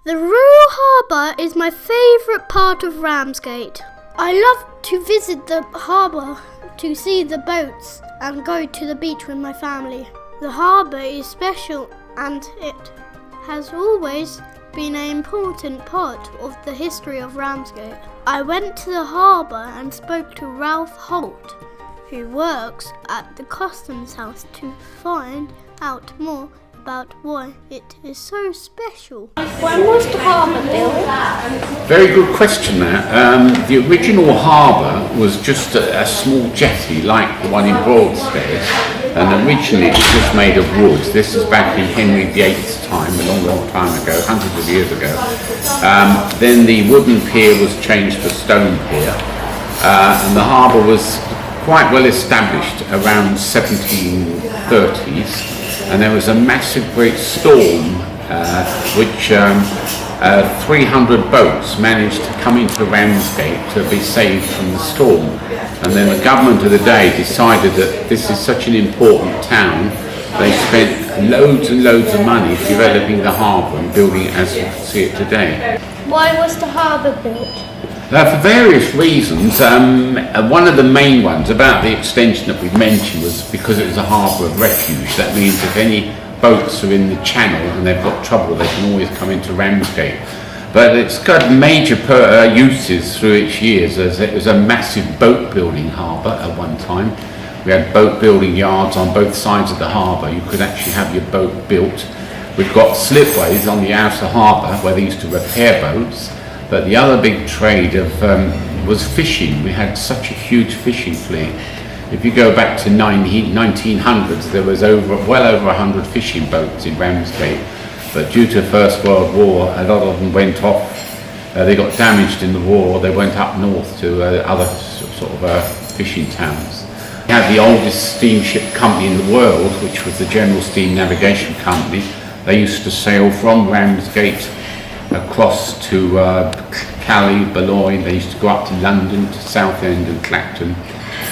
The Royal Harbour is my favourite part of Ramsgate. I love to visit the harbour to see the boats and go to the beach with my family. The harbour is special and it has always been an important part of the history of Ramsgate. I went to the harbour and spoke to Ralph Holt, who works at the Customs House, to find out more about why it is so special. When was the harbour built? Very good question there. The original harbour was just a small jetty like the one in Broadstairs, and originally it was just made of wood. This is back in Henry VIII's time, a long time ago, hundreds of years ago. Then the wooden pier was changed to stone pier, and the harbour was quite well established around 1730s. And there was a massive great storm which 300 boats managed to come into Ramsgate to be saved from the storm. And then the government of the day decided that this is such an important town, they spent loads and loads of money developing the harbour and building it as you see it today. Why was the harbour built? For various reasons. One of the main ones about the extension that we've mentioned was because it was a harbour of refuge. That means if any boats are in the channel and they've got trouble, they can always come into Ramsgate. But it's got major uses through its years, as it was a massive boat building harbour at one time. We had boat building yards on both sides of the harbour. You could actually have your boat built. We've got slipways on the outer harbour where they used to repair boats. But the other big trade was fishing. We had such a huge fishing fleet. If you go back to 1900s, there was well over 100 fishing boats in Ramsgate. But due to the First World War, a lot of them went off. They got damaged in the war. They went up north to other sort of fishing towns. We had the oldest steamship company in the world, which was the General Steam Navigation Company. They used to sail from Ramsgate across to Calais, Boulogne. They used to go up to London, to Southend and Clacton.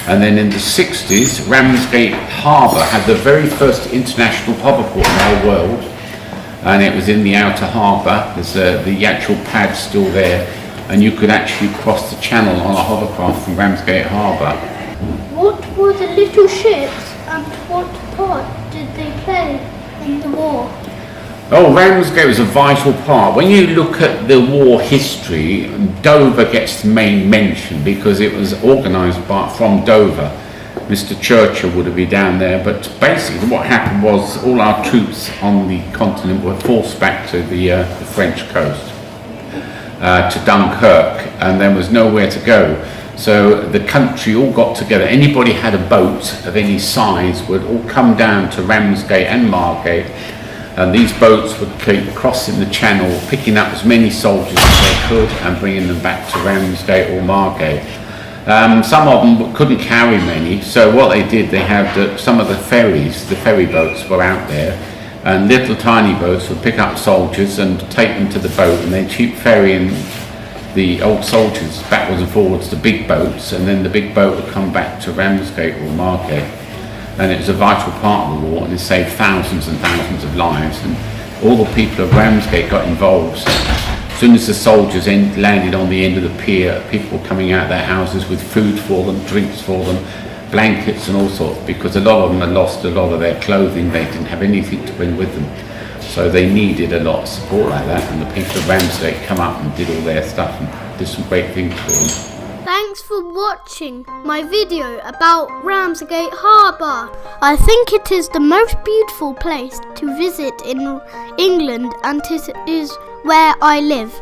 And then in the 60s, Ramsgate Harbour had the very first international hoverport in the whole world, and it was in the outer harbour. There's the actual pad still there, and you could actually cross the channel on a hovercraft from Ramsgate Harbour. What were the little ships and what part did they play in the war? Oh, Ramsgate was a vital part. When you look at the war history, Dover gets the main mention because it was organised from Dover. Mr. Churchill would have been down there, but basically what happened was all our troops on the continent were forced back to the French coast, to Dunkirk, and there was nowhere to go. So the country all got together. Anybody had a boat of any size would all come down to Ramsgate and Margate. And these boats would keep crossing the channel, picking up as many soldiers as they could and bringing them back to Ramsgate or Margate. Some of them couldn't carry many, so what they did, they had some of the ferries, the ferry boats were out there, and little tiny boats would pick up soldiers and take them to the boat, and they'd keep ferrying the old soldiers backwards and forwards to big boats, and then the big boat would come back to Ramsgate or Margate. And it was a vital part of the war, and it saved thousands and thousands of lives, and all the people of Ramsgate got involved. So as soon as the soldiers landed on the end of the pier, people were coming out of their houses with food for them, drinks for them, blankets and all sorts, because a lot of them had lost a lot of their clothing. They didn't have anything to bring with them, so they needed a lot of support like that, and the people of Ramsgate come up and did all their stuff and did some great things for them. Thanks for watching my video about Ramsgate Harbour. I think it is the most beautiful place to visit in England, and it is where I live.